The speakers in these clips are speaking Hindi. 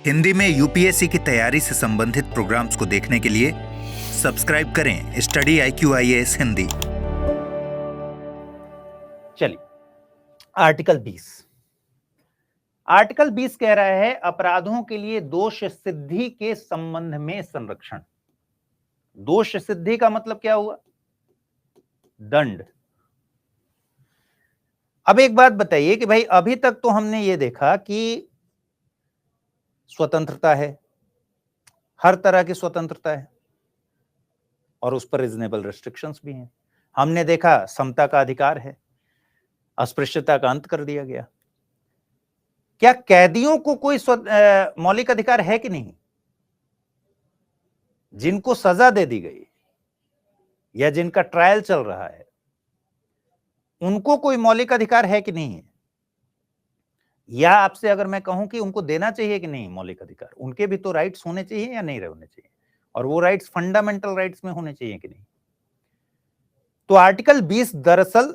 हिंदी में यूपीएससी की तैयारी से संबंधित प्रोग्राम्स को देखने के लिए सब्सक्राइब करें स्टडी IQIAS हिंदी। चलिए, आर्टिकल 20 कह रहा है अपराधों के लिए दोष सिद्धि के संबंध में संरक्षण। दोष सिद्धि का मतलब क्या हुआ? दंड। अब एक बात बताइए कि भाई अभी तक तो हमने ये देखा कि स्वतंत्रता है, हर तरह की स्वतंत्रता है और उस पर रीजनेबल रेस्ट्रिक्शंस भी हैं। हमने देखा समता का अधिकार है, अस्पृश्यता का अंत कर दिया गया। क्या कैदियों को कोई मौलिक अधिकार है कि नहीं? जिनको सजा दे दी गई या जिनका ट्रायल चल रहा है, उनको कोई मौलिक अधिकार है कि नहीं है? या आपसे अगर मैं कहूं कि उनको देना चाहिए कि नहीं मौलिक अधिकार, उनके भी तो राइट्स होने चाहिए या नहीं होने चाहिए, और वो राइट्स फंडामेंटल राइट्स में होने चाहिए कि नहीं? तो आर्टिकल 20 दरअसल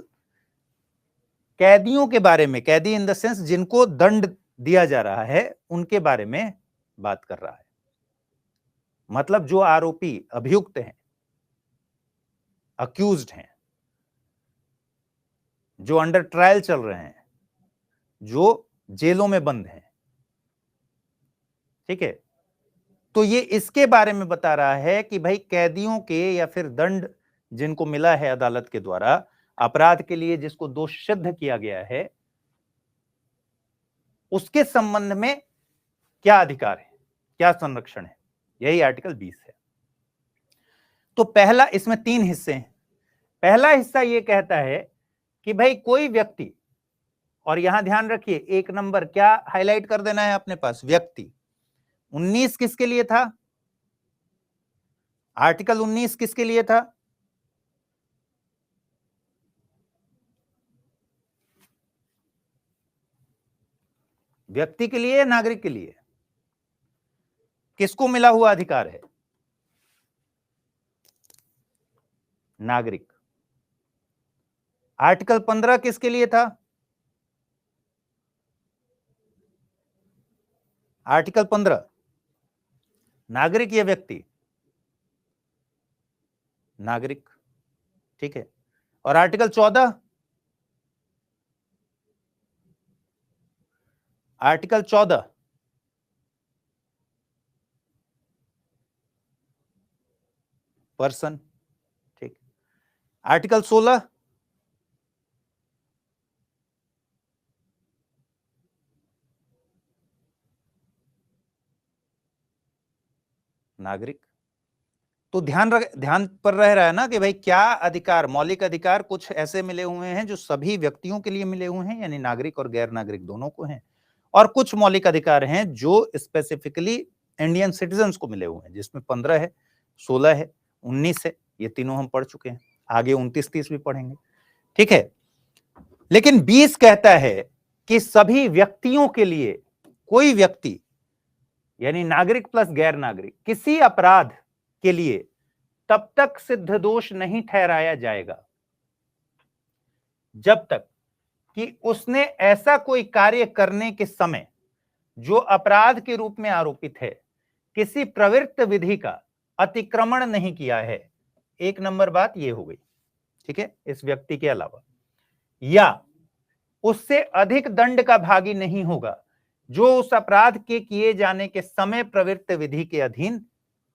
कैदियों के बारे में, कैदी इन द सेंस जिनको दंड दिया जा रहा है, उनके बारे में बात कर रहा है। मतलब जो आरोपी, अभियुक्त हैं, अक्यूज्ड हैं, जो अंडर ट्रायल चल रहे हैं, जो जेलों में बंद हैं, ठीक है, तो ये इसके बारे में बता रहा है कि भाई कैदियों के या फिर दंड जिनको मिला है अदालत के द्वारा अपराध के लिए, जिसको दोष सिद्ध किया गया है, उसके संबंध में क्या अधिकार है, क्या संरक्षण है। यही आर्टिकल 20 है। तो पहला, इसमें 3 हिस्से हैं। पहला हिस्सा यह कहता है कि भाई कोई व्यक्ति, और यहां ध्यान रखिए, एक नंबर क्या हाईलाइट कर देना है अपने पास, व्यक्ति। 19 किसके लिए था? आर्टिकल 19 किसके लिए था? व्यक्ति के लिए या नागरिक के लिए? किसको मिला हुआ अधिकार है? नागरिक। आर्टिकल 15 किसके लिए था? आर्टिकल 15 नागरिक या व्यक्ति? नागरिक, ठीक है। और आर्टिकल 14? आर्टिकल 14 पर्सन, ठीक। आर्टिकल 16 नागरिक। तो ध्यान पर रह रहा है ना कि भाई क्या अधिकार, मौलिक अधिकार कुछ ऐसे मिले हुए हैं जो सभी व्यक्तियों के लिए मिले हुए हैं, यानी नागरिक और गैर नागरिक दोनों को हैं, और कुछ मौलिक अधिकार हैं जो स्पेसिफिकली इंडियन सिटीजन्स को मिले हुए हैं, जिसमें 15 है, 16 है, 19 है। ये तीनों हम पढ़ चुके हैं, आगे 29, 30 भी पढ़ेंगे, ठीक है। लेकिन 20 कहता है कि सभी व्यक्तियों के लिए, कोई व्यक्ति यानी नागरिक प्लस गैर नागरिक, किसी अपराध के लिए तब तक सिद्ध दोष नहीं ठहराया जाएगा जब तक कि उसने ऐसा कोई कार्य करने के समय जो अपराध के रूप में आरोपित है, किसी प्रवृत्त विधि का अतिक्रमण नहीं किया है। एक नंबर बात यह हो गई, ठीक है। इस व्यक्ति के अलावा, या उससे अधिक दंड का भागी नहीं होगा जो उस अपराध के किए जाने के समय प्रवृत्त विधि के अधीन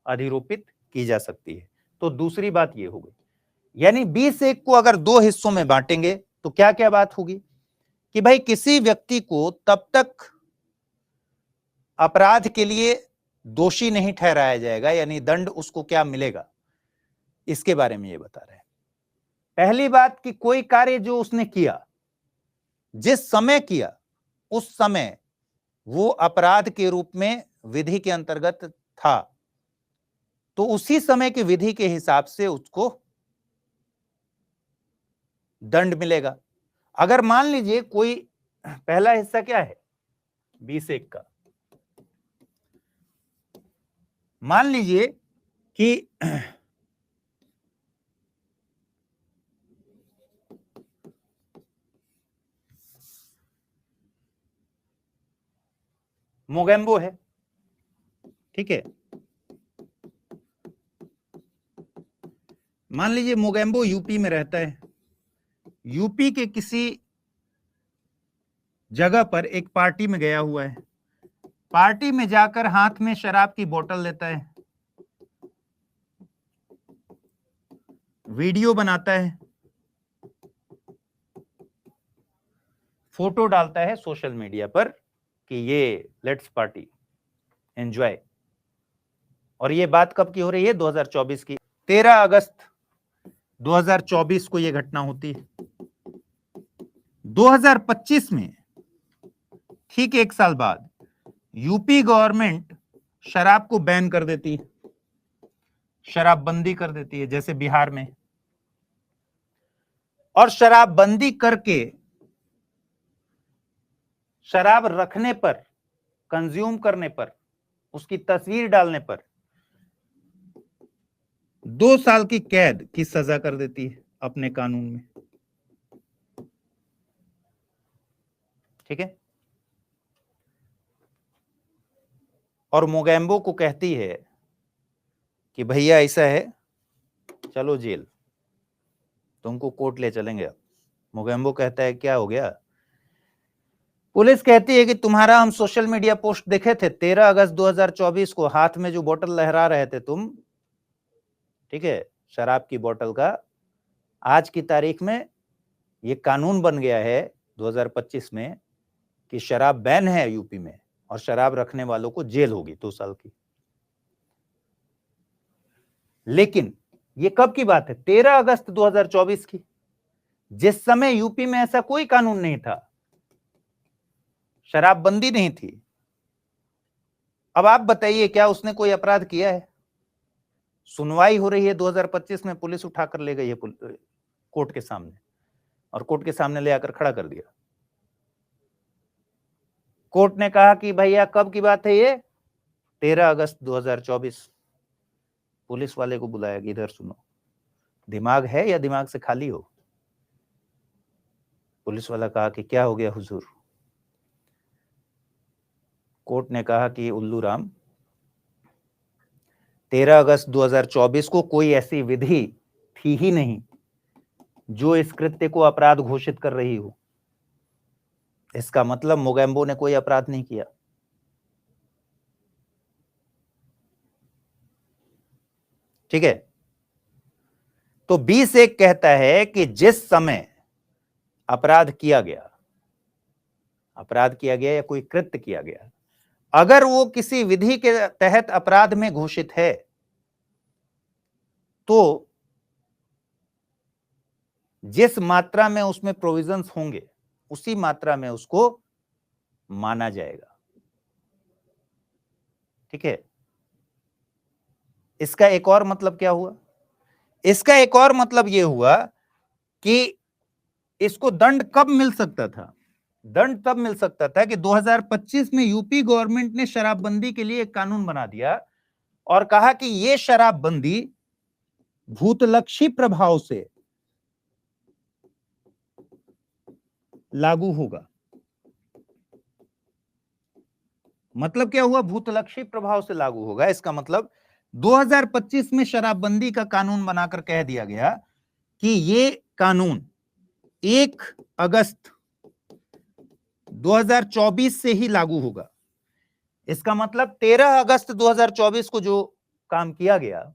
अधिरूपित की जा सकती है। तो दूसरी बात यह हो गई, यानी 20(1) को अगर 2 हिस्सों में बांटेंगे तो क्या क्या बात होगी कि भाई किसी व्यक्ति को तब तक अपराध के लिए दोषी नहीं ठहराया जाएगा, यानी दंड उसको क्या मिलेगा, इसके बारे में यह बता रहे हैं। पहली बात कि कोई कार्य जो उसने किया, जिस समय किया, उस समय वो अपराध के रूप में विधि के अंतर्गत था, तो उसी समय की विधि के हिसाब से उसको दंड मिलेगा। अगर मान लीजिए कोई, पहला हिस्सा क्या है 20(1) का, मान लीजिए कि मोगेम्बो है, ठीक है, मान लीजिए मोगेम्बो यूपी में रहता है, यूपी के किसी जगह पर एक पार्टी में गया हुआ है, पार्टी में जाकर हाथ में शराब की बोतल लेता है, वीडियो बनाता है, फोटो डालता है सोशल मीडिया पर कि ये लेट्स पार्टी एंजॉय। और ये बात कब की हो रही है? 2024 की। 13 अगस्त 2024 को ये घटना होती है। 2025 में ठीक 1 साल बाद यूपी गवर्नमेंट शराब को बैन कर देती है, शराबबंदी कर देती है, जैसे बिहार में। और शराबबंदी करके शराब रखने पर, कंज्यूम करने पर, उसकी तस्वीर डालने पर 2 साल की कैद की सजा कर देती है अपने कानून में। ठीक है, और मोगेम्बो को कहती है कि भैया ऐसा है, चलो जेल, तुमको कोर्ट ले चलेंगे। मोगेम्बो कहता है क्या हो गया? पुलिस कहती है कि तुम्हारा हम सोशल मीडिया पोस्ट देखे थे 13 अगस्त 2024 को, हाथ में जो बोतल लहरा रहे थे तुम, ठीक है, शराब की बोतल का। आज की तारीख में ये कानून बन गया है 2025 में कि शराब बैन है यूपी में, और शराब रखने वालों को जेल होगी 2 साल की। लेकिन ये कब की बात है? 13 अगस्त 2024 की, जिस समय यूपी में ऐसा कोई कानून नहीं था, शराबबंदी नहीं थी। अब आप बताइए, क्या उसने कोई अपराध किया है? सुनवाई हो रही है 2025 में, पुलिस उठाकर ले गई है कोर्ट के सामने, और कोर्ट के सामने ले आकर खड़ा कर दिया। कोर्ट ने कहा कि भैया कब की बात है ये? 13 अगस्त 2024। पुलिस वाले को बुलाया कि इधर सुनो, दिमाग है या दिमाग से खाली हो? पुलिस वाला कहा कि क्या हो गया हुजूर? कोर्ट ने कहा कि उल्लू राम, 13 अगस्त 2024 को कोई ऐसी विधि थी ही नहीं जो इस कृत्य को अपराध घोषित कर रही हो। इसका मतलब मोगेम्बो ने कोई अपराध नहीं किया। ठीक है, तो 20(1) कहता है कि जिस समय अपराध किया गया या कोई कृत्य किया गया, अगर वो किसी विधि के तहत अपराध में घोषित है, तो जिस मात्रा में उसमें प्रोविजंस होंगे उसी मात्रा में उसको माना जाएगा। ठीक है, इसका एक और मतलब क्या हुआ? इसका एक और मतलब यह हुआ कि इसको दंड कब मिल सकता था? दंड तब मिल सकता था कि 2025 में यूपी गवर्नमेंट ने शराबबंदी के लिए एक कानून बना दिया और कहा कि यह शराबबंदी भूतलक्षी प्रभाव से लागू होगा। मतलब क्या हुआ? भूतलक्षी प्रभाव से लागू होगा। इसका मतलब 2025 में शराबबंदी का कानून बनाकर कह दिया गया कि ये कानून 1 अगस्त 2024 से ही लागू होगा। इसका मतलब 13 अगस्त 2024 को जो काम किया गया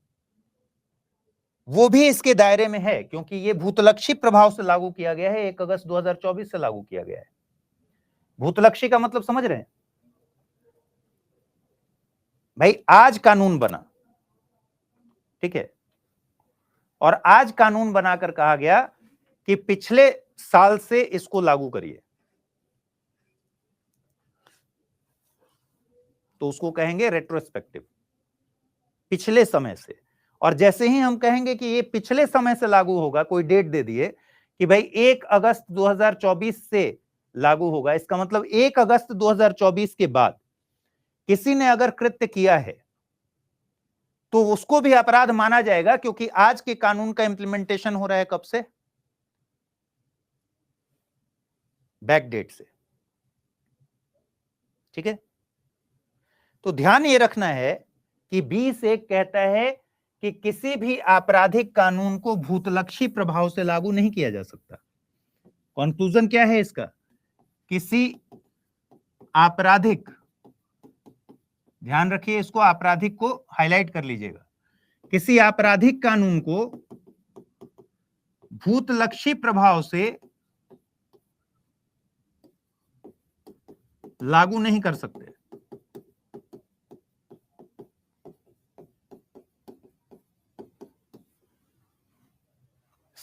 वो भी इसके दायरे में है, क्योंकि ये भूतलक्षी प्रभाव से लागू किया गया है। 1 अगस्त 2024 से लागू किया गया है। भूतलक्षी का मतलब समझ रहे हैं भाई? आज कानून बना, ठीक है, और आज कानून बनाकर कहा गया कि पिछले साल से इसको लागू करिए, तो उसको कहेंगे रेट्रोस्पेक्टिव, पिछले समय से। और जैसे ही हम कहेंगे कि ये पिछले समय से लागू होगा, कोई डेट दे दिए कि भाई 1 अगस्त 2024 से लागू होगा, इसका मतलब 1 अगस्त 2024 के बाद किसी ने अगर कृत्य किया है तो उसको भी अपराध माना जाएगा, क्योंकि आज के कानून का इंप्लीमेंटेशन हो रहा है कब से? बैक डेट से। ठीक है, तो ध्यान ये रखना है कि 20(1) कहता है कि किसी भी आपराधिक कानून को भूतलक्षी प्रभाव से लागू नहीं किया जा सकता। कंक्लूजन क्या है इसका? किसी आपराधिक, ध्यान रखिए इसको, आपराधिक को हाईलाइट कर लीजिएगा, किसी आपराधिक कानून को भूतलक्षी प्रभाव से लागू नहीं कर सकते।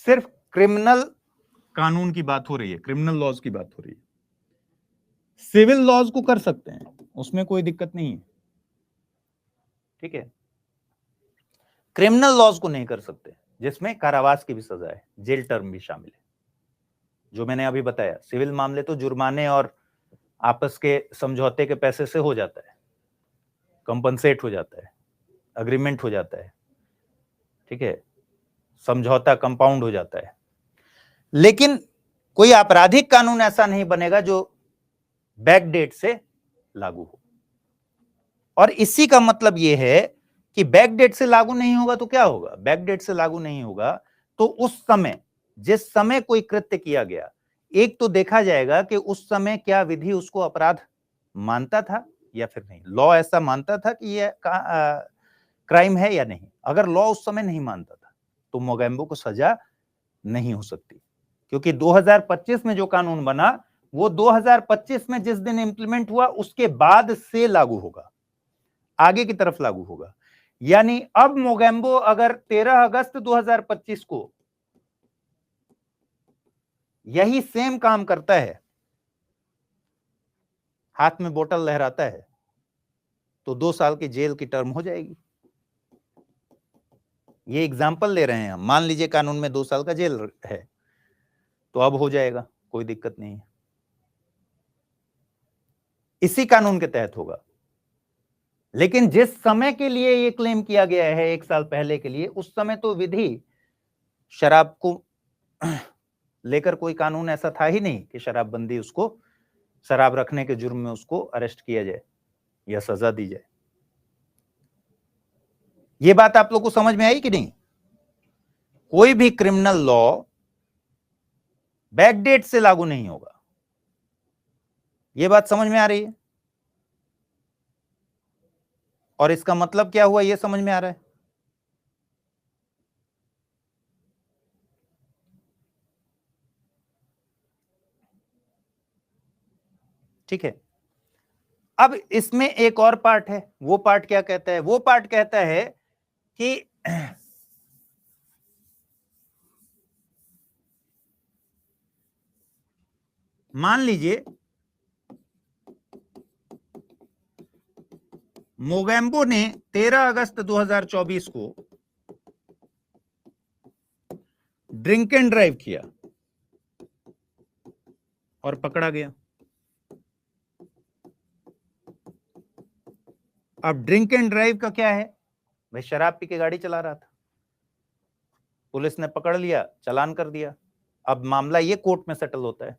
सिर्फ क्रिमिनल कानून की बात हो रही है, क्रिमिनल लॉज की बात हो रही है। सिविल लॉज को कर सकते हैं, उसमें कोई दिक्कत नहीं है, ठीक है। क्रिमिनल लॉज को नहीं कर सकते, जिसमें कारावास की भी सजा है, जेल टर्म भी शामिल है, जो मैंने अभी बताया। सिविल मामले तो जुर्माने और आपस के समझौते के पैसे से हो जाता है, कंपनसेट हो जाता है, अग्रीमेंट हो जाता है, ठीक है, समझौता कंपाउंड हो जाता है। लेकिन कोई आपराधिक कानून ऐसा नहीं बनेगा जो बैक डेट से लागू हो। और इसी का मतलब यह है कि बैक डेट से लागू नहीं होगा तो क्या होगा? बैक डेट से लागू नहीं होगा तो उस समय, जिस समय कोई कृत्य किया गया, एक तो देखा जाएगा कि उस समय क्या विधि उसको अपराध मानता था या फिर नहीं, लॉ ऐसा मानता था कि यह क्राइम है या नहीं। अगर लॉ उस समय नहीं मानता था तो मोगेम्बो को सजा नहीं हो सकती, क्योंकि 2025 में जो कानून बना वो 2025 में जिस दिन इंप्लीमेंट हुआ उसके बाद से लागू होगा, आगे की तरफ लागू होगा। यानी अब मोगेम्बो अगर 13 अगस्त 2025 को यही सेम काम करता है, हाथ में बोतल लहराता है, तो 2 साल की जेल की टर्म हो जाएगी। ये एग्जाम्पल ले रहे हैं हम, मान लीजिए कानून में 2 साल का जेल है तो अब हो जाएगा, कोई दिक्कत नहीं है, इसी कानून के तहत होगा। लेकिन जिस समय के लिए ये क्लेम किया गया है 1 साल पहले के लिए, उस समय तो विधि शराब को लेकर कोई कानून ऐसा था ही नहीं कि शराबबंदी, उसको शराब रखने के जुर्म में उसको अरेस्ट किया जाए या सजा दी जाए। ये बात आप लोग को समझ में आई कि नहीं? कोई भी क्रिमिनल लॉ बैकडेट से लागू नहीं होगा। ये बात समझ में आ रही है? और इसका मतलब क्या हुआ, ये समझ में आ रहा है? ठीक है। अब इसमें एक और पार्ट है, वो पार्ट क्या कहता है? वो पार्ट कहता है कि मान लीजिए मोगेम्बो ने 13 अगस्त 2024 को ड्रिंक एंड ड्राइव किया और पकड़ा गया। अब ड्रिंक एंड ड्राइव का क्या है? भाई शराब पी के गाड़ी चला रहा था, पुलिस ने पकड़ लिया, चालान कर दिया, अब मामला ये कोर्ट में सेटल होता है।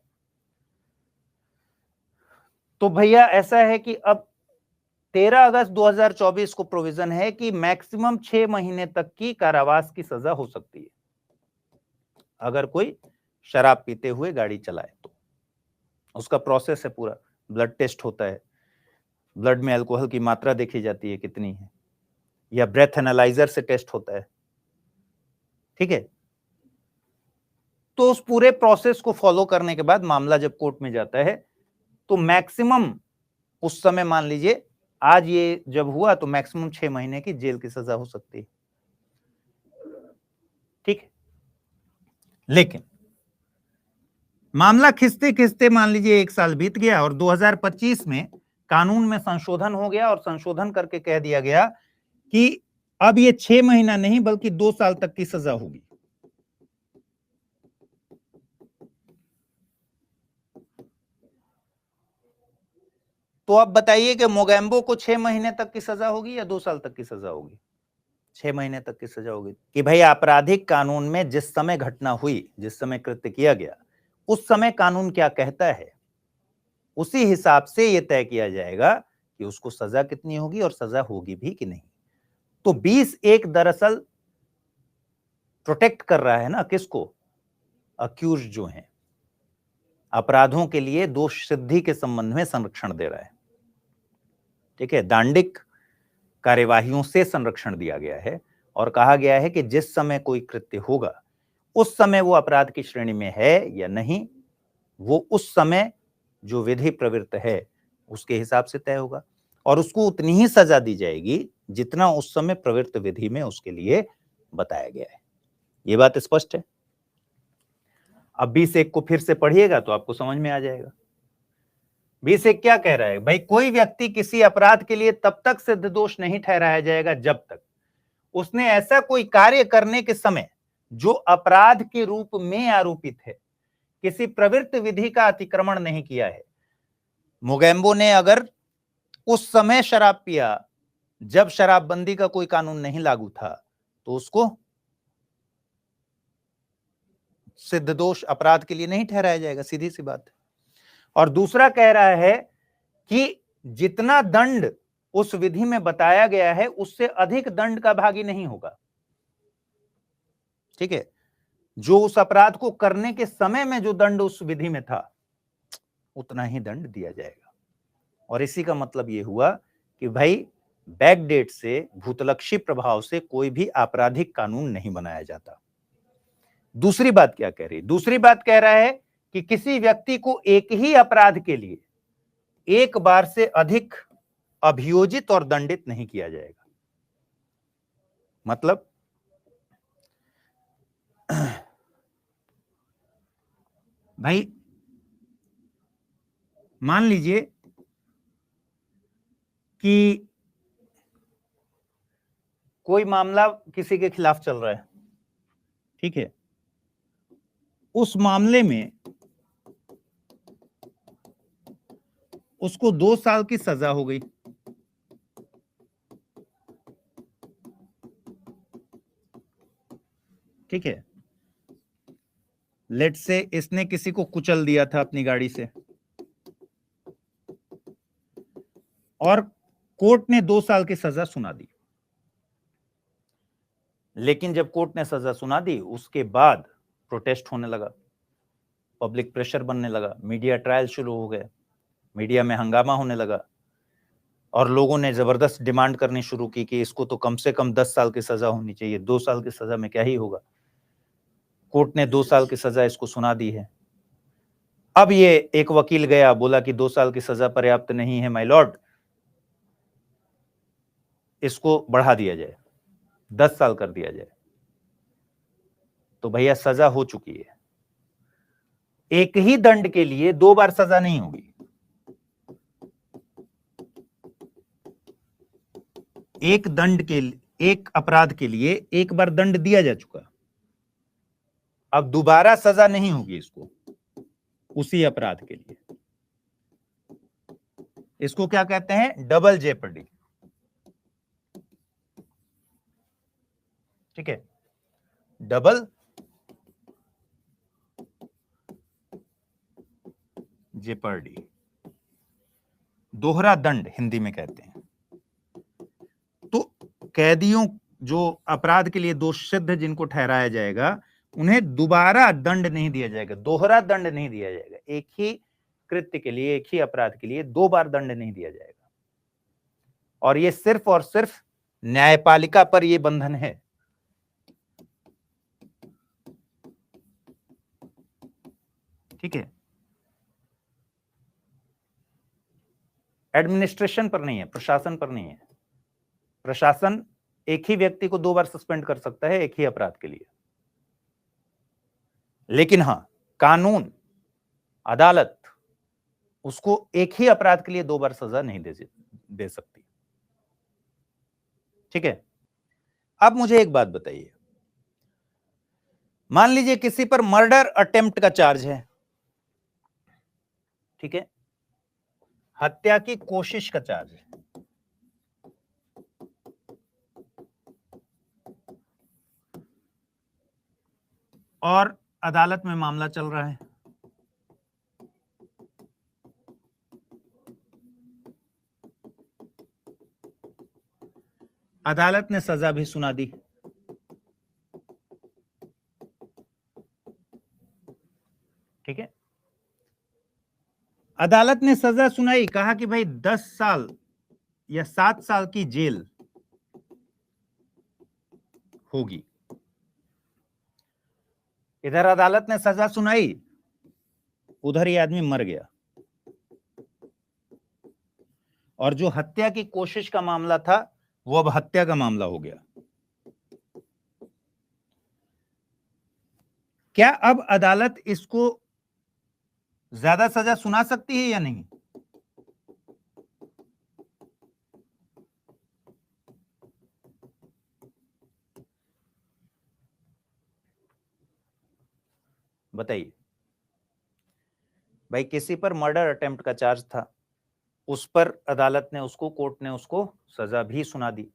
तो भैया ऐसा है कि अब 13 अगस्त 2024 को प्रोविजन है कि मैक्सिमम 6 महीने तक की कारावास की सजा हो सकती है अगर कोई शराब पीते हुए गाड़ी चलाए तो। उसका प्रोसेस है पूरा, ब्लड टेस्ट होता है, ब्लड में अल्कोहल की मात्रा देखी जाती है कितनी है, या ब्रेथ एनालाइजर से टेस्ट होता है, ठीक है। तो उस पूरे प्रोसेस को फॉलो करने के बाद मामला जब कोर्ट में जाता है तो मैक्सिमम उस समय, मान लीजिए आज ये जब हुआ तो मैक्सिमम 6 महीने की जेल की सजा हो सकती है, ठीक है। लेकिन मामला खिंचते खिंचते मान लीजिए 1 साल बीत गया और 2025 में कानून में संशोधन हो गया और संशोधन करके कह दिया गया कि अब ये 6 महीना नहीं बल्कि 2 साल तक की सजा होगी। तो अब बताइए कि मोगेम्बो को 6 महीने तक की सजा होगी या 2 साल तक की सजा होगी? 6 महीने तक की सजा होगी। कि भाई आपराधिक कानून में जिस समय घटना हुई, जिस समय कृत्य किया गया, उस समय कानून क्या कहता है, उसी हिसाब से यह तय किया जाएगा कि उसको सजा कितनी होगी और सजा होगी भी कि नहीं। तो 20(1) दरअसल प्रोटेक्ट कर रहा है ना किसको, अक्यूज जो हैं, अपराधों के लिए दोष सिद्धि के संबंध में संरक्षण दे रहा है। ठीक है, दांडिक कार्यवाहियों से संरक्षण दिया गया है और कहा गया है कि जिस समय कोई कृत्य होगा उस समय वो अपराध की श्रेणी में है या नहीं, वो उस समय जो विधि प्रवृत्त है उसके हिसाब से तय होगा और उसको उतनी ही सजा दी जाएगी जितना उस समय प्रवृत्त विधि में उसके लिए बताया गया है। ये बात स्पष्ट है। अब 20(1) को फिर से पढ़िएगा तो आपको समझ में आ जाएगा। 20(1) क्या कह रहा है भाई, कोई व्यक्ति किसी अपराध के लिए तब तक सिद्ध दोष नहीं ठहराया जाएगा जब तक उसने ऐसा कोई कार्य करने के समय जो अपराध के रूप में आरोपित है किसी प्रवृत्त विधि का अतिक्रमण नहीं किया है। मोगेम्बो ने अगर उस समय शराब पिया जब शराबबंदी का कोई कानून नहीं लागू था तो उसको सिद्ध दोष अपराध के लिए नहीं ठहराया जाएगा, सीधी सी बात है। और दूसरा कह रहा है कि जितना दंड उस विधि में बताया गया है उससे अधिक दंड का भागी नहीं होगा। ठीक है, जो उस अपराध को करने के समय में जो दंड उस विधि में था उतना ही दंड दिया जाएगा। और इसी का मतलब यह हुआ कि भाई बैकडेट से, भूतलक्षी प्रभाव से कोई भी आपराधिक कानून नहीं बनाया जाता। दूसरी बात क्या कह रही, दूसरी बात कह रहा है कि किसी व्यक्ति को एक ही अपराध के लिए एक बार से अधिक अभियोजित और दंडित नहीं किया जाएगा। मतलब भाई मान लीजिए कि कोई मामला किसी के खिलाफ चल रहा है, ठीक है, उस मामले में उसको 2 साल की सजा हो गई। ठीक है, लेट से इसने किसी को कुचल दिया था अपनी गाड़ी से और कोर्ट ने 2 साल की सजा सुना दी। लेकिन जब कोर्ट ने सजा सुना दी उसके बाद प्रोटेस्ट होने लगा, पब्लिक प्रेशर बनने लगा, मीडिया ट्रायल शुरू हो गए, मीडिया में हंगामा होने लगा और लोगों ने जबरदस्त डिमांड करनी शुरू की कि इसको तो कम से कम 10 साल की सजा होनी चाहिए, 2 साल की सजा में क्या ही होगा। कोर्ट ने 2 साल की सजा इसको सुना दी है। अब ये एक वकील गया, बोला कि 2 साल की सजा पर्याप्त नहीं है माय लॉर्ड, इसको बढ़ा दिया जाए, 10 साल कर दिया जाए। तो भैया सजा हो चुकी है। एक ही दंड के लिए 2 बार सजा नहीं होगी। एक दंड के, एक अपराध के लिए एक बार दंड दिया जा चुका, अब दोबारा सजा नहीं होगी इसको उसी अपराध के लिए। इसको क्या कहते हैं, डबल जेपर्डी। ठीक है, डबल जेपर्डी, दोहरा दंड हिंदी में कहते हैं। तो कैदियों जो अपराध के लिए दोष सिद्ध जिनको ठहराया जाएगा उन्हें दोबारा दंड नहीं दिया जाएगा, दोहरा दंड नहीं दिया जाएगा। एक ही कृत्य के लिए, एक ही अपराध के लिए 2 बार दंड नहीं दिया जाएगा। और ये सिर्फ और सिर्फ न्यायपालिका पर ये बंधन है। ठीक है, एडमिनिस्ट्रेशन पर नहीं है, प्रशासन पर नहीं है। प्रशासन एक ही व्यक्ति को 2 बार सस्पेंड कर सकता है एक ही अपराध के लिए, लेकिन हां, कानून, अदालत उसको एक ही अपराध के लिए 2 बार सजा नहीं दे सकती। ठीक है, अब मुझे एक बात बताइए, मान लीजिए किसी पर मर्डर अटेम्प्ट का चार्ज है, ठीक है, हत्या की कोशिश का चार्ज है, और अदालत में मामला चल रहा है। अदालत ने सजा भी सुना दी। ठीक है, अदालत ने सजा सुनाई, कहा कि भाई 10 साल या 7 साल की जेल होगी। इधर अदालत ने सजा सुनाई, उधर ये आदमी मर गया। और जो हत्या की कोशिश का मामला था वो अब हत्या का मामला हो गया। क्या अब अदालत इसको ज्यादा सजा सुना सकती है या नहीं? बताइए भाई, किसी पर मर्डर अटेम्प्ट का चार्ज था, उस पर अदालत ने उसको, कोर्ट ने उसको सजा भी सुना दी,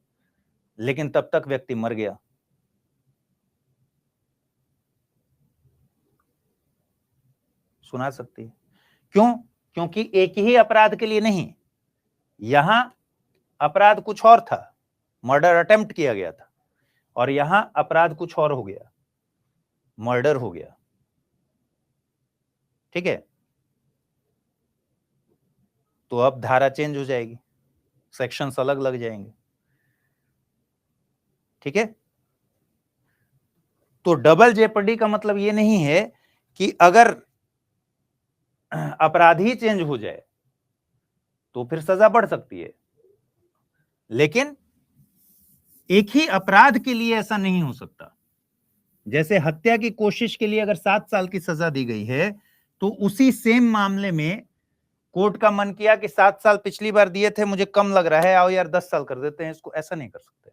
लेकिन तब तक व्यक्ति मर गया। सुना सकती है। क्यों? क्योंकि एक ही अपराध के लिए नहीं, यहां अपराध कुछ और था, मर्डर अटेम्प्ट किया गया था, और यहां अपराध कुछ और हो गया, मर्डर हो गया। ठीक है, तो अब धारा चेंज हो जाएगी, सेक्शंस अलग लग जाएंगे। ठीक है, तो डबल जेपर्डी का मतलब ये नहीं है कि अगर अपराधी चेंज हो जाए तो फिर सजा बढ़ सकती है, लेकिन एक ही अपराध के लिए ऐसा नहीं हो सकता। जैसे हत्या की कोशिश के लिए अगर 7 साल की सजा दी गई है, तो उसी सेम मामले में कोर्ट का मन किया कि 7 साल पिछली बार दिए थे, मुझे कम लग रहा है, आओ यार 10 साल कर देते हैं इसको, ऐसा नहीं कर सकते।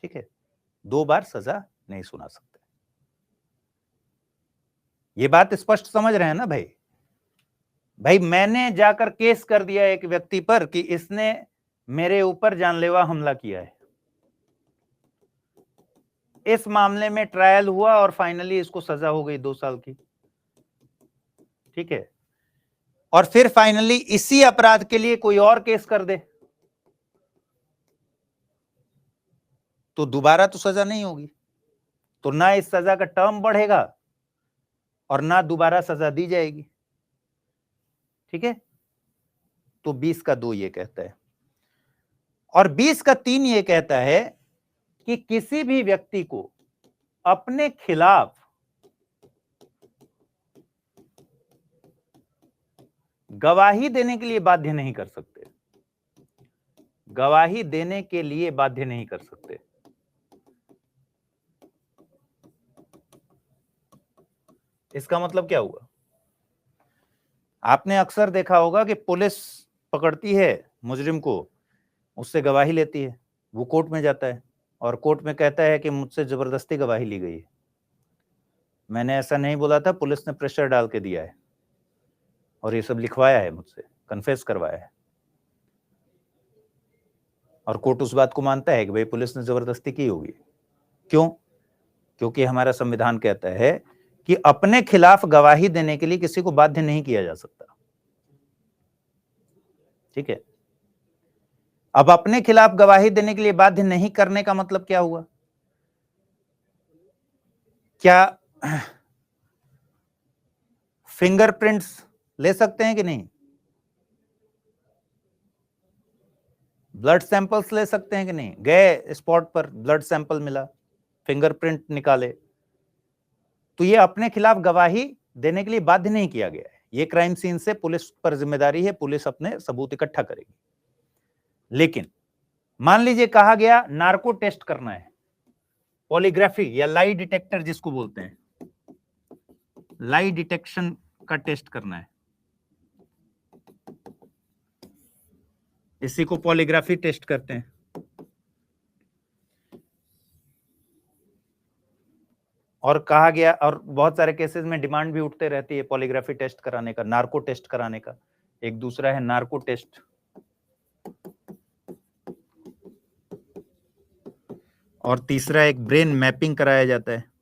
ठीक है, 2 बार सजा नहीं सुना सकते। ये बात स्पष्ट समझ रहे हैं ना भाई? भाई मैंने जाकर केस कर दिया एक व्यक्ति पर कि इसने मेरे ऊपर जानलेवा हमला किया है, इस मामले में ट्रायल हुआ और फाइनली इसको सजा हो गई 2 साल की। ठीक है, और फिर फाइनली इसी अपराध के लिए कोई और केस कर दे तो दोबारा तो सजा नहीं होगी, तो ना इस सजा का टर्म बढ़ेगा और ना दोबारा सजा दी जाएगी। ठीक है, तो 20 का 2 ये कहता है, और 20 का 3 ये कहता है कि किसी भी व्यक्ति को अपने खिलाफ गवाही देने के लिए बाध्य नहीं कर सकते, गवाही देने के लिए बाध्य नहीं कर सकते। इसका मतलब क्या हुआ? आपने अक्सर देखा होगा कि पुलिस पकड़ती है मुजरिम को, उससे गवाही लेती है, वो कोर्ट में जाता है और कोर्ट में कहता है कि मुझसे जबरदस्ती गवाही ली गई है, मैंने ऐसा नहीं बोला था, पुलिस ने प्रेशर डाल के दिया है और ये सब लिखवाया है मुझसे, कन्फेस करवाया है। और कोर्ट उस बात को मानता है कि भाई पुलिस ने जबरदस्ती की होगी। क्यों? क्योंकि हमारा संविधान कहता है कि अपने खिलाफ गवाही देने के लिए किसी को बाध्य नहीं किया जा सकता। ठीक है, अब अपने खिलाफ गवाही देने के लिए बाध्य नहीं करने का मतलब क्या हुआ? क्या फिंगरप्रिंट्स ले सकते हैं कि नहीं? ब्लड सैंपल्स ले सकते हैं कि नहीं? गए स्पॉट पर, ब्लड सैंपल मिला, फिंगरप्रिंट निकाले, तो ये अपने खिलाफ गवाही देने के लिए बाध्य नहीं किया गया है। ये क्राइम सीन से पुलिस पर जिम्मेदारी है, पुलिस अपने सबूत इकट्ठा करेगी। लेकिन मान लीजिए कहा गया नार्को टेस्ट करना है, पॉलीग्राफी या लाई डिटेक्टर जिसको बोलते हैं, लाई डिटेक्शन का टेस्ट करना है, इसी को पॉलीग्राफी टेस्ट करते हैं। और कहा गया, और बहुत सारे केसेस में डिमांड भी उठते रहती है पॉलीग्राफी टेस्ट कराने का, नार्को टेस्ट कराने का। एक दूसरा है नार्को टेस्ट, और तीसरा एक ब्रेन मैपिंग कराया जाता है।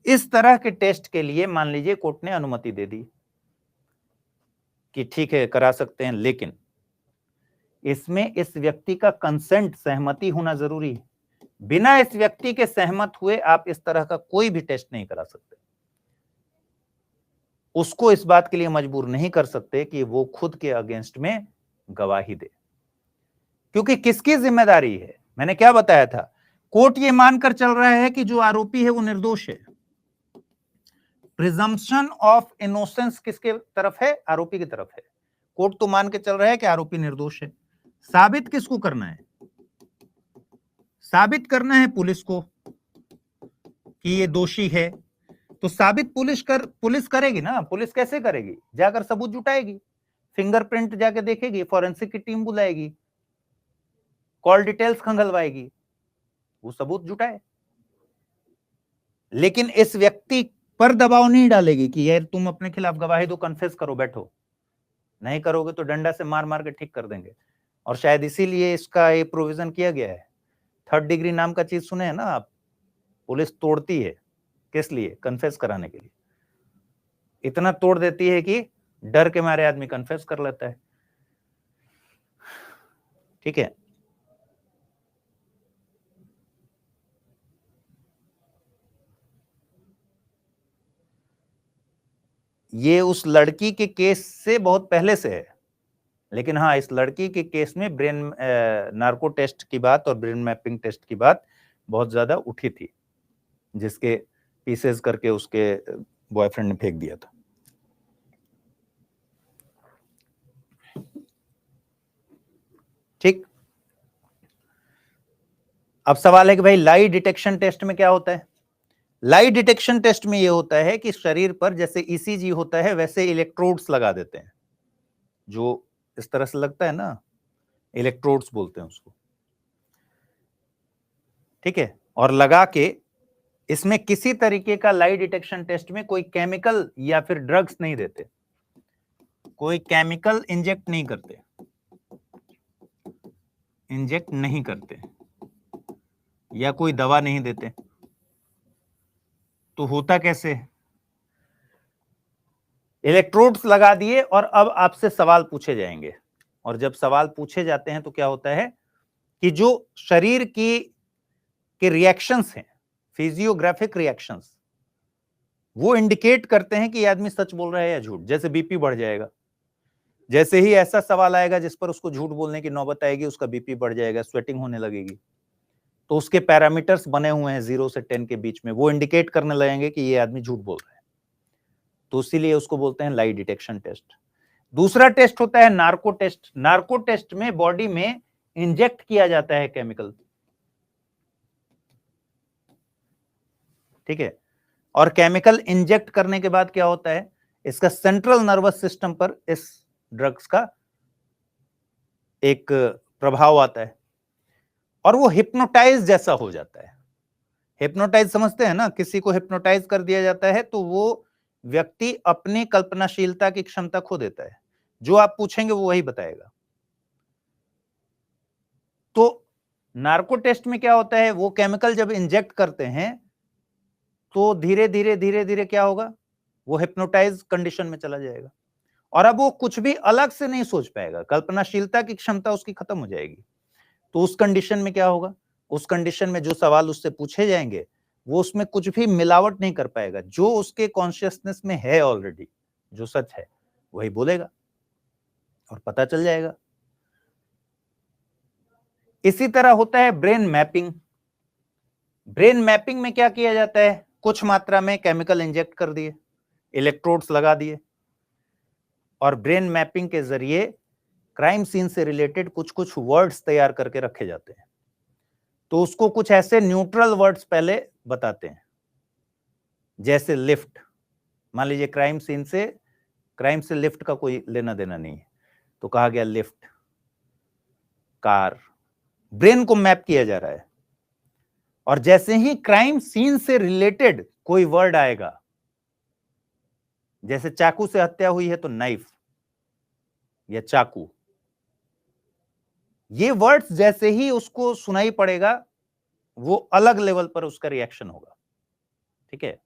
इस तरह के टेस्ट के लिए मान लीजिए कोर्ट ने अनुमति दे दी, कि ठीक है करा सकते हैं, लेकिन इसमें इस व्यक्ति का कंसेंट, सहमति होना जरूरी है। बिना इस व्यक्ति के सहमत हुए आप इस तरह का कोई भी टेस्ट नहीं करा सकते। उसको इस बात के लिए मजबूर नहीं कर सकते कि वो खुद के अगेंस्ट में गवाही दे, क्योंकि किसकी जिम्मेदारी है? मैंने क्या बताया था, कोर्ट ये मानकर चल रहा है कि जो आरोपी है वो निर्दोष है। प्रिजम्पशन ऑफ इनोसेंस किसके तरफ है? आरोपी की तरफ है। कोर्ट तो मान के चल रहा है कि आरोपी निर्दोष है। साबित किसको करना है? साबित करना है पुलिस को कि ये दोषी है। तो साबित पुलिस करेगी ना। पुलिस कैसे करेगी? जाकर सबूत जुटाएगी, फिंगरप्रिंट जाके देखेगी, फॉरेंसिक की टीम बुलाएगी, कॉल डिटेल्स खंगलवाएगी, वो सबूत जुटाए। लेकिन इस व्यक्ति पर दबाव नहीं डालेगी कि यार तुम अपने खिलाफ गवाही दो, कन्फेस करो, बैठो। नहीं करोगे तो डंडा से मार मार के ठीक कर देंगे। और शायद इसीलिए इसका ये प्रोविजन किया गया है। 3rd डिग्री नाम का चीज सुने हैं ना आप? पुलिस तोड़ती है किस लिए? कन्फेस कराने के लिए। इतना तोड़ देती है कि डर के मारे आदमी कन्फेस कर लेता है। ठीक है, ये उस लड़की के केस से बहुत पहले से है, लेकिन हाँ, इस लड़की के केस में ब्रेन नार्को टेस्ट की बात और ब्रेन मैपिंग टेस्ट की बात बहुत ज्यादा उठी थी, जिसके पीसेस करके उसके बॉयफ्रेंड ने फेंक दिया था। ठीक, अब सवाल है कि भाई लाई डिटेक्शन टेस्ट में क्या होता है? लाई डिटेक्शन टेस्ट में यह होता है कि शरीर पर जैसे ईसीजी होता है वैसे इलेक्ट्रोड्स लगा देते हैं, जो इस तरह से लगता है ना, इलेक्ट्रोड्स बोलते हैं उसको। ठीक है, और लगा के इसमें किसी तरीके का लाई डिटेक्शन टेस्ट में कोई केमिकल या फिर ड्रग्स नहीं देते, कोई केमिकल इंजेक्ट नहीं करते, या कोई दवा नहीं देते। तो होता कैसे? इलेक्ट्रोड्स लगा दिए और अब आपसे सवाल पूछे जाएंगे, और जब सवाल पूछे जाते हैं तो क्या होता है कि जो शरीर के रिएक्शंस हैं, फिजियोग्राफिक रिएक्शंस, वो इंडिकेट करते हैं कि ये आदमी सच बोल रहा है या झूठ। जैसे बीपी बढ़ जाएगा, जैसे ही ऐसा सवाल आएगा जिस पर उसको झूठ बोलने की नौबत आएगी, उसका बीपी बढ़ जाएगा, स्वेटिंग होने लगेगी। तो उसके पैरामीटर्स बने हुए हैं 0 से 10 के बीच में, वो इंडिकेट करने लगेंगे कि ये आदमी झूठ बोल रहा है। तो इसीलिए उसको बोलते हैं लाई डिटेक्शन टेस्ट। दूसरा टेस्ट होता है नार्को टेस्ट। नार्को टेस्ट में बॉडी में इंजेक्ट किया जाता है केमिकल। ठीक है, और केमिकल इंजेक्ट करने के बाद क्या होता है, इसका सेंट्रल नर्वस सिस्टम पर इस ड्रग्स का एक प्रभाव आता है और वो हिप्नोटाइज जैसा हो जाता है। हिप्नोटाइज समझते हैं ना? किसी को हिप्नोटाइज कर दिया जाता है तो वो व्यक्ति अपनी कल्पनाशीलता की क्षमता खो देता है, जो आप पूछेंगे वो वही बताएगा। तो नार्को टेस्ट में क्या होता है, वो केमिकल जब इंजेक्ट करते हैं तो धीरे धीरे क्या होगा, वो हिप्नोटाइज कंडीशन में चला जाएगा और अब वो कुछ भी अलग से नहीं सोच पाएगा, कल्पनाशीलता की क्षमता उसकी खत्म हो जाएगी। तो उस कंडीशन में क्या होगा, उस कंडीशन में जो सवाल उससे पूछे जाएंगे वो उसमें कुछ भी मिलावट नहीं कर पाएगा, जो उसके कॉन्शियसनेस में है ऑलरेडी, जो सच है वही बोलेगा और पता चल जाएगा। इसी तरह होता है ब्रेन मैपिंग। ब्रेन मैपिंग में क्या किया जाता है, कुछ मात्रा में केमिकल इंजेक्ट कर दिए, इलेक्ट्रोड्स लगा दिए और ब्रेन मैपिंग के जरिए क्राइम सीन से रिलेटेड कुछ कुछ वर्ड्स तैयार करके रखे जाते हैं। तो उसको कुछ ऐसे न्यूट्रल वर्ड्स पहले बताते हैं, जैसे लिफ्ट। मान लीजिए क्राइम से लिफ्ट का कोई लेना देना नहीं है, तो कहा गया लिफ्ट, कार। ब्रेन को मैप किया जा रहा है और जैसे ही क्राइम सीन से रिलेटेड कोई वर्ड आएगा, जैसे चाकू से हत्या हुई है तो नाइफ या चाकू, ये वर्ड्स जैसे ही उसको सुनाई पड़ेगा वो अलग लेवल पर उसका रिएक्शन होगा। ठीक है,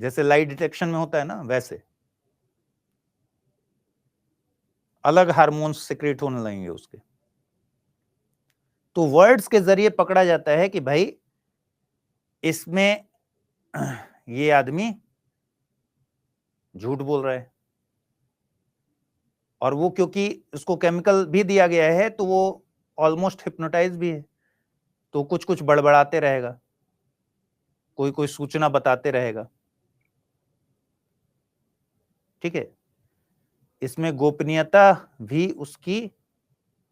जैसे लाई डिटेक्शन में होता है ना, वैसे अलग हार्मोन्स सिक्रेट होने लगेंगे उसके। तो वर्ड्स के जरिए पकड़ा जाता है कि भाई इसमें ये आदमी झूठ बोल रहा है, और वो क्योंकि उसको केमिकल भी दिया गया है तो वो ऑलमोस्ट हिप्नोटाइज भी है, तो कुछ कुछ बड़बड़ाते रहेगा, कोई कोई सूचना बताते रहेगा। ठीक है, इसमें गोपनीयता भी उसकी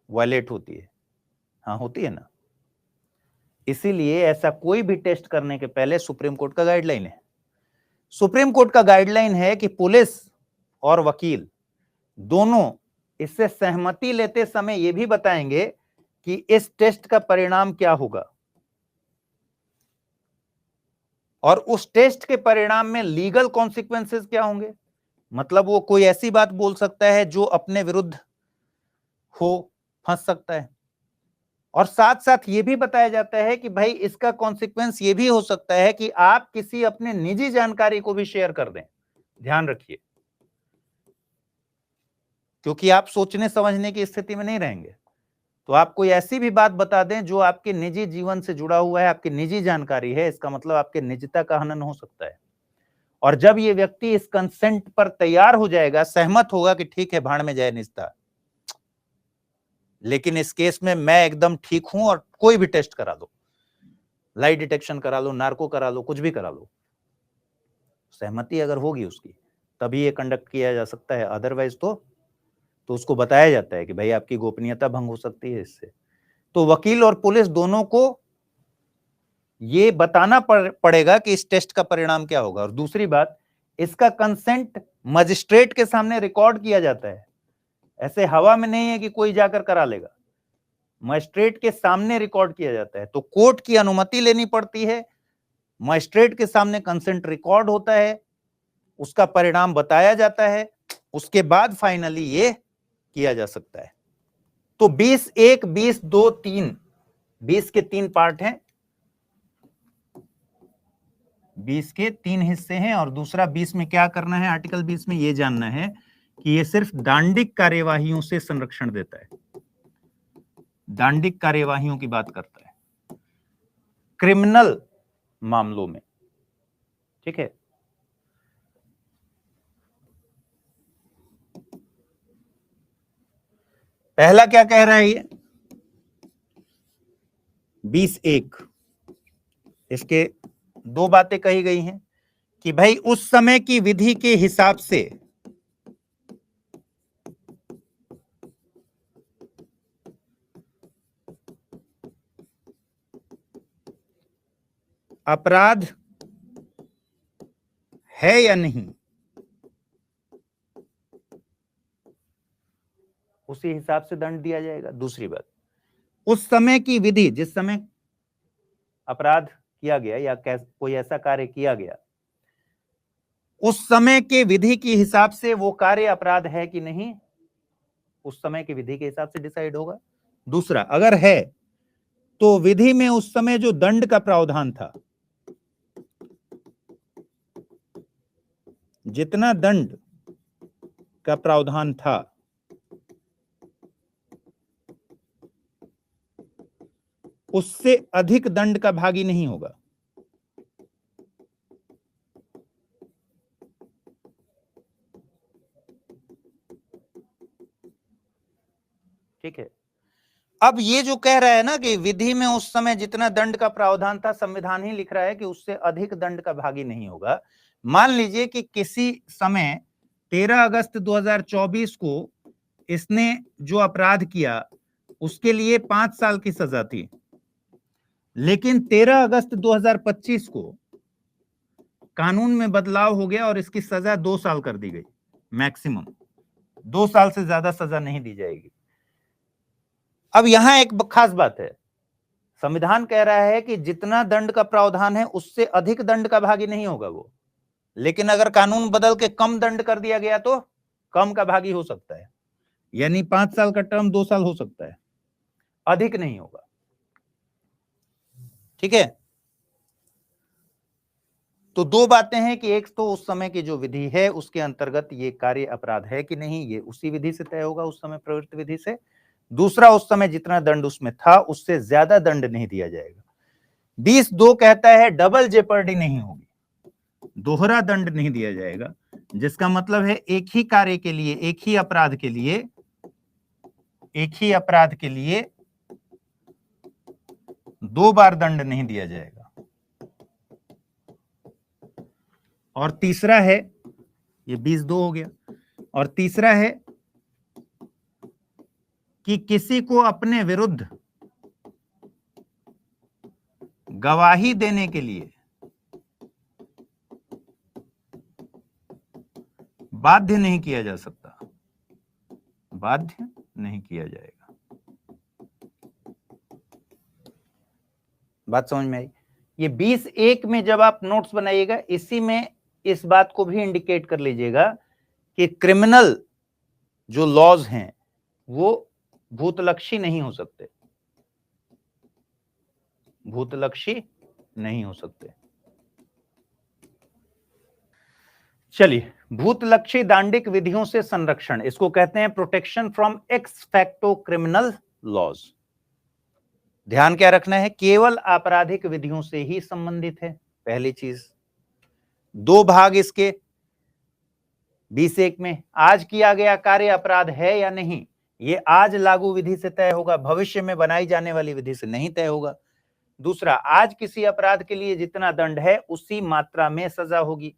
वायलेट होती है। हाँ, होती है ना। इसीलिए ऐसा कोई भी टेस्ट करने के पहले सुप्रीम कोर्ट का गाइडलाइन है। सुप्रीम कोर्ट का गाइडलाइन है कि पुलिस और वकील दोनों इससे सहमति लेते समय यह भी बताएंगे कि इस टेस्ट का परिणाम क्या होगा, और उस टेस्ट के परिणाम में लीगल कॉन्सिक्वेंसेस क्या होंगे। मतलब वो कोई ऐसी बात बोल सकता है जो अपने विरुद्ध हो, फंस सकता है। और साथ साथ ये भी बताया जाता है कि भाई इसका कॉन्सिक्वेंस ये भी हो सकता है कि आप किसी अपने निजी जानकारी को भी शेयर कर दें। ध्यान रखिए, क्योंकि आप सोचने समझने की स्थिति में नहीं रहेंगे, तो आप कोई ऐसी भी बात बता दें जो आपके निजी जीवन से जुड़ा हुआ है, आपकी निजी जानकारी है, इसका मतलब आपके निजता का हनन हो सकता है। और जब ये व्यक्ति इस कंसेंट पर तैयार हो जाएगा, सहमत होगा कि ठीक है, भाड़ में जाए निजता, लेकिन इस केस में मैं एकदम ठीक हूं और कोई भी टेस्ट करा दो, लाई डिटेक्शन करा लो, नार्को करा लो, कुछ भी करा लो, सहमति अगर होगी उसकी तभी ये कंडक्ट किया जा सकता है। अदरवाइज तो उसको बताया जाता है कि भाई आपकी गोपनीयता भंग हो सकती है इससे। तो वकील और पुलिस दोनों को ये बताना पड़ेगा कि इस टेस्ट का परिणाम क्या होगा। और दूसरी बात, इसका कंसेंट मजिस्ट्रेट के सामने रिकॉर्ड किया जाता है, ऐसे हवा में नहीं है कि कोई जाकर करा लेगा, मजिस्ट्रेट के सामने रिकॉर्ड किया जाता है। तो कोर्ट की अनुमति लेनी पड़ती है, मजिस्ट्रेट के सामने कंसेंट रिकॉर्ड होता है, उसका परिणाम बताया जाता है, उसके बाद फाइनली ये किया जा सकता है। तो 20(1), 20(2), 3, 20 के 3 पार्ट हैं, 20 के 3 हिस्से हैं। और दूसरा 20 में क्या करना है, आर्टिकल 20 में यह जानना है कि यह सिर्फ दांडिक कार्यवाहियों से संरक्षण देता है, दांडिक कार्यवाहियों की बात करता है, क्रिमिनल मामलों में। ठीक है, पहला क्या कह रहा है ये 20(1), इसके दो बातें कही गई हैं कि भाई उस समय की विधि के हिसाब से अपराध है या नहीं, उसी हिसाब से दंड दिया जाएगा। दूसरी बात, उस समय की विधि, जिस समय अपराध किया गया या कोई ऐसा कार्य किया गया, उस समय के विधि के हिसाब से वो कार्य अपराध है कि नहीं, उस समय की विधि के हिसाब से डिसाइड होगा। दूसरा, अगर है तो विधि में उस समय जो दंड का प्रावधान था, जितना दंड का प्रावधान था, उससे अधिक दंड का भागी नहीं होगा। ठीक है, अब ये जो कह रहा है ना कि विधि में उस समय जितना दंड का प्रावधान था, संविधान ही लिख रहा है कि उससे अधिक दंड का भागी नहीं होगा। मान लीजिए कि किसी समय 13 अगस्त 2024 को इसने जो अपराध किया उसके लिए 5 साल की सजा थी, लेकिन 13 अगस्त 2025 को कानून में बदलाव हो गया और इसकी सजा 2 साल कर दी गई, मैक्सिमम 2 साल से ज्यादा सजा नहीं दी जाएगी। अब यहां एक खास बात है, संविधान कह रहा है कि जितना दंड का प्रावधान है उससे अधिक दंड का भागी नहीं होगा वो, लेकिन अगर कानून बदल के कम दंड कर दिया गया तो कम का भागी हो सकता है, यानी 5 साल का टर्म 2 साल हो सकता है, अधिक नहीं होगा। ठीक है, तो दो बातें हैं कि एक तो उस समय की जो विधि है उसके अंतर्गत ये कार्य अपराध है कि नहीं, ये उसी विधि से तय होगा, उस समय प्रवृत्त विधि से। दूसरा, उस समय जितना दंड उसमें था उससे ज्यादा दंड नहीं दिया जाएगा। 20(2) कहता है डबल जेपर्डी नहीं होगी, दोहरा दंड नहीं दिया जाएगा, जिसका मतलब है एक ही कार्य के लिए, एक ही अपराध के लिए 2 बार दंड नहीं दिया जाएगा। और तीसरा है, ये 20(2) हो गया, और तीसरा है कि किसी को अपने विरुद्ध गवाही देने के लिए बाध्य नहीं किया जा सकता, बाध्य नहीं किया जाएगा। बात समझ में आई? ये 20(1) में जब आप नोट्स बनाइएगा, इसी में इस बात को भी इंडिकेट कर लीजिएगा कि क्रिमिनल जो लॉज हैं वो भूतलक्षी नहीं हो सकते, भूतलक्षी नहीं हो सकते। चलिए, भूतलक्षी दांडिक विधियों से संरक्षण, इसको कहते हैं protection from ex facto criminal laws. ध्यान क्या रखना है, केवल आपराधिक विधियों से ही संबंधित है, पहली चीज। 2 भाग इसके 20(1) में, आज किया गया कार्य अपराध है या नहीं, ये आज लागू विधि से तय होगा, भविष्य में बनाई जाने वाली विधि से नहीं तय होगा। दूसरा, आज किसी अपराध के लिए जितना दंड है उसी मात्रा में सजा होगी,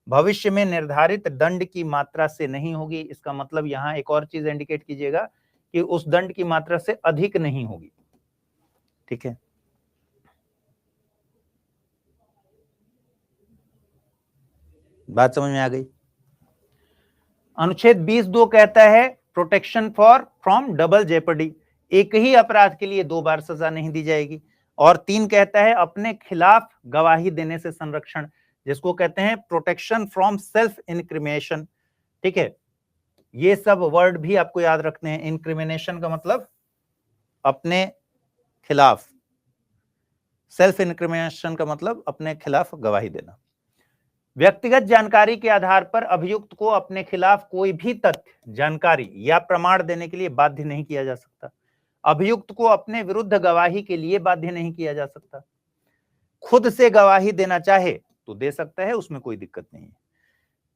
भविष्य में निर्धारित दंड की मात्रा से नहीं होगी। इसका मतलब यहां एक और चीज इंडिकेट कीजिएगा कि उस दंड की मात्रा से अधिक नहीं होगी। ठीक है, बात समझ में आ गई? अनुच्छेद 20(2) कहता है प्रोटेक्शन फ्रॉम डबल जेपर्डी, एक ही अपराध के लिए 2 बार सजा नहीं दी जाएगी। और 3 कहता है अपने खिलाफ गवाही देने से संरक्षण, जिसको कहते हैं प्रोटेक्शन फ्रॉम सेल्फ इंक्रिमिनेशन। ठीक है, ये सब वर्ड भी आपको याद रखने हैं। इंक्रिमिनेशन का मतलब अपने खिलाफ, सेल्फ इंक्रिमिनेशन का मतलब अपने खिलाफ गवाही देना। व्यक्तिगत जानकारी के आधार पर अभियुक्त को अपने खिलाफ कोई भी तथ्य, जानकारी या प्रमाण देने के लिए बाध्य नहीं किया जा सकता। अभियुक्त को अपने विरुद्ध गवाही के लिए बाध्य नहीं किया जा सकता। खुद से गवाही देना चाहे तो दे सकता है, उसमें कोई दिक्कत नहीं है।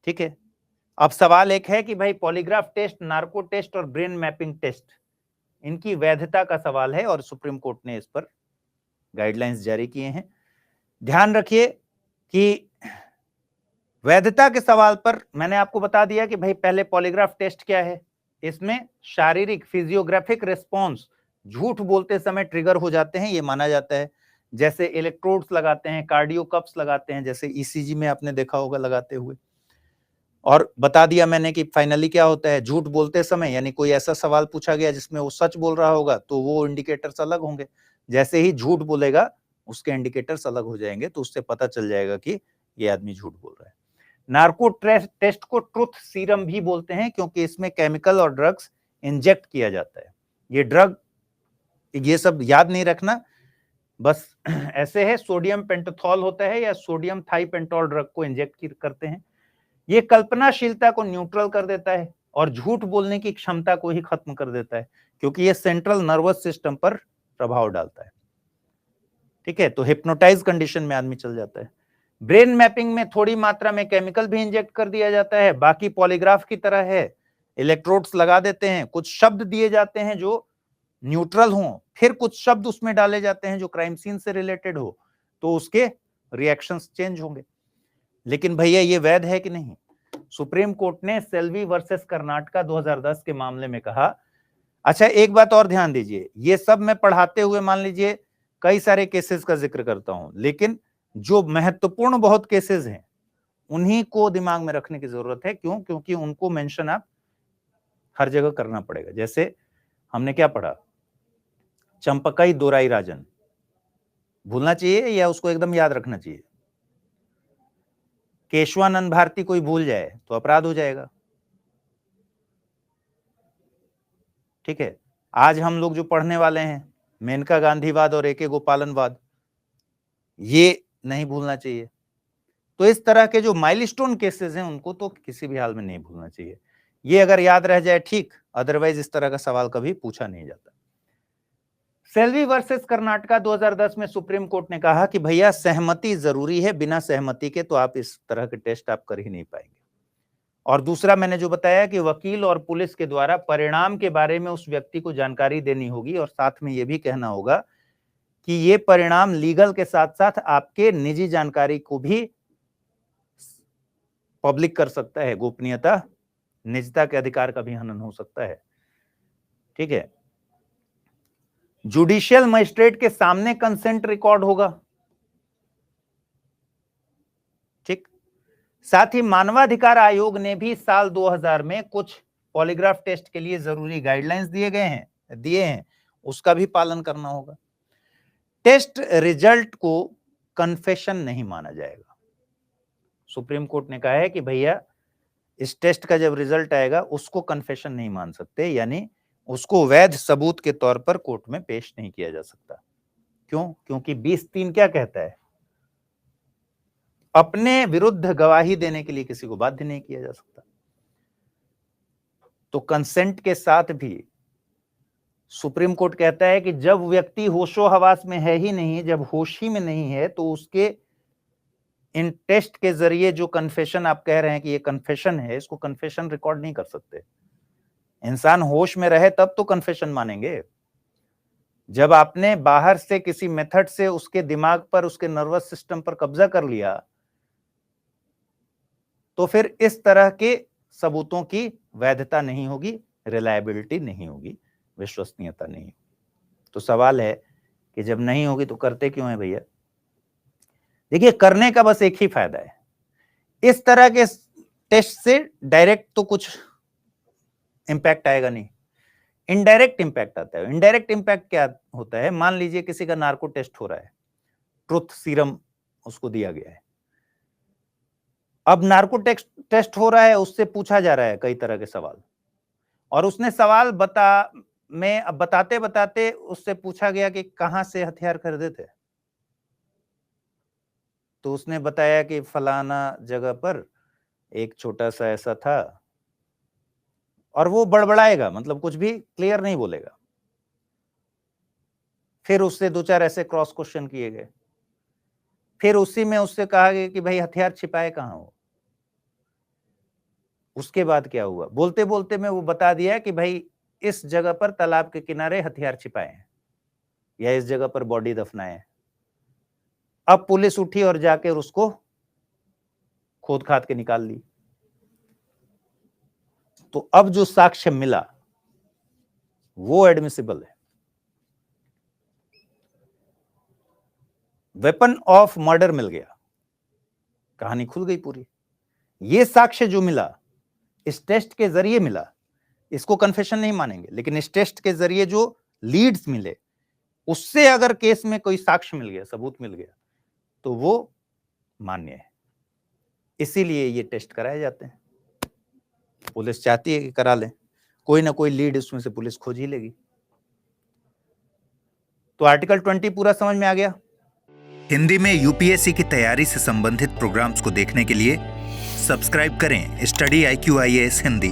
ठीक है, अब सवाल एक है कि भाई पॉलीग्राफ टेस्ट, नार्को टेस्ट और ब्रेन मैपिंग टेस्ट, इनकी वैधता का सवाल है और सुप्रीम कोर्ट ने इस पर गाइडलाइंस जारी किए हैं। ध्यान रखिए कि वैधता के सवाल पर मैंने आपको बता दिया कि भाई पहले पॉलीग्राफ टेस्ट क्या है, इसमें शारीरिक फिजियोग्राफिक रिस्पॉन्स झूठ बोलते समय ट्रिगर हो जाते हैं, ये माना जाता है। जैसे इलेक्ट्रोड्स लगाते हैं, कार्डियो कप्स लगाते हैं, जैसे ईसीजी में आपने देखा होगा लगाते हुए। और बता दिया मैंने कि फाइनली क्या होता है, झूठ बोलते समय यानी कोई ऐसा सवाल पूछा गया जिसमें वो सच बोल रहा होगा तो वो इंडिकेटर्स अलग होंगे, जैसे ही झूठ बोलेगा उसके इंडिकेटर्स अलग हो जाएंगे, तो उससे पता चल जाएगा कि ये आदमी झूठ बोल रहा है। नार्को टेस्ट को ट्रुथ सीरम भी बोलते हैं, क्योंकि इसमें केमिकल और ड्रग्स इंजेक्ट किया जाता है। ये ड्रग, ये सब याद नहीं रखना, बस ऐसे है, सोडियम पेंटोथॉल होता है या सोडियम थाइपेंटॉल ड्रग को इंजेक्ट करते हैं। ये कल्पनाशीलता को न्यूट्रल कर देता है और झूठ बोलने की क्षमता को ही खत्म कर देता है, क्योंकि ये सेंट्रल नर्वस सिस्टम पर प्रभाव डालता है। ठीक है, तो हिप्नोटाइज कंडीशन में आदमी चल जाता है। ब्रेन मैपिंग में थोड़ी मात्रा में केमिकल भी इंजेक्ट कर दिया जाता है, बाकी पॉलीग्राफ की तरह है, इलेक्ट्रोड्स लगा देते हैं, कुछ शब्द दिए जाते हैं जो न्यूट्रल हो, फिर कुछ शब्द उसमें डाले जाते हैं जो क्राइम सीन से रिलेटेड हो, तो उसके रिएक्शंस चेंज होंगे। लेकिन भैया ये वैध है कि नहीं? सुप्रीम कोर्ट ने सेल्वी वर्सेस कर्नाटका 2010 के मामले में कहा। अच्छा, एक बात और ध्यान दीजिए, ये सब मैं पढ़ाते हुए मान लीजिए कई सारे केसेस का जिक्र करता हूं, लेकिन जो महत्वपूर्ण बहुत केसेस हैं उन्हीं को दिमाग में रखने की जरूरत है। क्यों? क्योंकि उनको मेंशन आप हर जगह करना पड़ेगा। जैसे हमने क्या पढ़ा, चंपकई दोराई राजन, भूलना चाहिए या उसको एकदम याद रखना चाहिए? केशवानंद भारती कोई भूल जाए तो अपराध हो जाएगा। ठीक है, आज हम लोग जो पढ़ने वाले हैं मेनका गांधीवाद और एके गोपालनवाद, ये नहीं भूलना चाहिए। तो इस तरह के जो माइलस्टोन केसेस हैं उनको तो किसी भी हाल में नहीं भूलना चाहिए। ये अगर याद रह जाए ठीक, अदरवाइज इस तरह का सवाल कभी पूछा नहीं जाता। सेल्वी वर्सेस कर्नाटका 2010 में सुप्रीम कोर्ट ने कहा कि भैया सहमति जरूरी है, बिना सहमति के तो आप इस तरह के टेस्ट आप कर ही नहीं पाएंगे। और दूसरा मैंने जो बताया कि वकील और पुलिस के द्वारा परिणाम के बारे में उस व्यक्ति को जानकारी देनी होगी और साथ में यह भी कहना होगा कि ये परिणाम लीगल के साथ साथ आपके निजी जानकारी को भी पब्लिक कर सकता है, गोपनीयता निजता के अधिकार का भी हनन हो सकता है। ठीक है, जुडिशियल मजिस्ट्रेट के सामने कंसेंट रिकॉर्ड होगा। ठीक, साथ ही मानवाधिकार आयोग ने भी साल 2000 में कुछ पॉलीग्राफ टेस्ट के लिए जरूरी गाइडलाइंस दिए हैं, उसका भी पालन करना होगा। टेस्ट रिजल्ट को कन्फेशन नहीं माना जाएगा। सुप्रीम कोर्ट ने कहा है कि भैया इस टेस्ट का जब रिजल्ट आएगा उसको कन्फेशन नहीं मान सकते, यानी उसको वैध सबूत के तौर पर कोर्ट में पेश नहीं किया जा सकता। क्यों? क्योंकि 20(3) क्या कहता है? अपने विरुद्ध गवाही देने के लिए किसी को बाध्य नहीं किया जा सकता। तो कंसेंट के साथ भी सुप्रीम कोर्ट कहता है कि जब व्यक्ति होशो हवास में है ही नहीं, जब होश ही में नहीं है, तो उसके इन टेस्ट के जरिए जो कन्फेशन आप कह रहे हैं कि ये कन्फेशन है, इसको कन्फेशन रिकॉर्ड नहीं कर सकते। इंसान होश में रहे तब तो कन्फेशन मानेंगे। जब आपने बाहर से किसी मेथड से उसके दिमाग पर, उसके नर्वस सिस्टम पर कब्जा कर लिया, तो फिर इस तरह के सबूतों की वैधता नहीं होगी, रिलायबिलिटी नहीं होगी, विश्वसनीयता नहीं होगी। तो सवाल है कि जब नहीं होगी तो करते क्यों है भैया? देखिए, करने का बस एक ही फायदा है, इस तरह के टेस्ट से डायरेक्ट तो कुछ इंपैक्ट आएगा नहीं, इनडायरेक्ट इंपैक्ट आता है। इनडायरेक्ट इंपैक्ट क्या होता है? मान लीजिए किसी का नार्को टेस्ट हो रहा है, ट्रुथ सीरम उसको दिया गया है, अब नार्को टेस्ट हो रहा है, उससे पूछा जा रहा है कई तरह के सवाल, और उसने सवाल बताते बताते उससे पूछा गया कि कहां से हथियार खरीदे थे, तो उसने बताया कि फलाना जगह पर एक छोटा सा ऐसा था, और वो बड़बड़ाएगा, मतलब कुछ भी क्लियर नहीं बोलेगा। फिर उससे 2-4 ऐसे क्रॉस क्वेश्चन किए गए, फिर उसी में उससे कहा गया कि भाई हथियार छिपाए कहां हो। उसके बाद क्या हुआ? बोलते बोलते में वो बता दिया कि भाई इस जगह पर तालाब के किनारे हथियार छिपाए हैं, या इस जगह पर बॉडी दफनाए हैं। अब पुलिस उठी और जाकर उसको खोद खाद के निकाल ली। तो अब जो साक्ष्य मिला वो एडमिसिबल है। वेपन ऑफ मर्डर मिल गया, कहानी खुल गई पूरी। ये साक्ष्य जो मिला इस टेस्ट के जरिए मिला, इसको कन्फेशन नहीं मानेंगे, लेकिन इस टेस्ट के जरिए जो लीड्स मिले उससे अगर केस में कोई साक्ष्य मिल गया, सबूत मिल गया, तो वो मान्य है। इसीलिए ये टेस्ट कराए जाते हैं। पुलिस चाहती है कि करा लें, कोई ना कोई लीड उसमें से पुलिस खोज ही लेगी। तो आर्टिकल 20 पूरा समझ में आ गया। हिंदी में यूपीएससी की तैयारी से संबंधित प्रोग्राम्स को देखने के लिए सब्सक्राइब करें स्टडी IQ IAS हिंदी।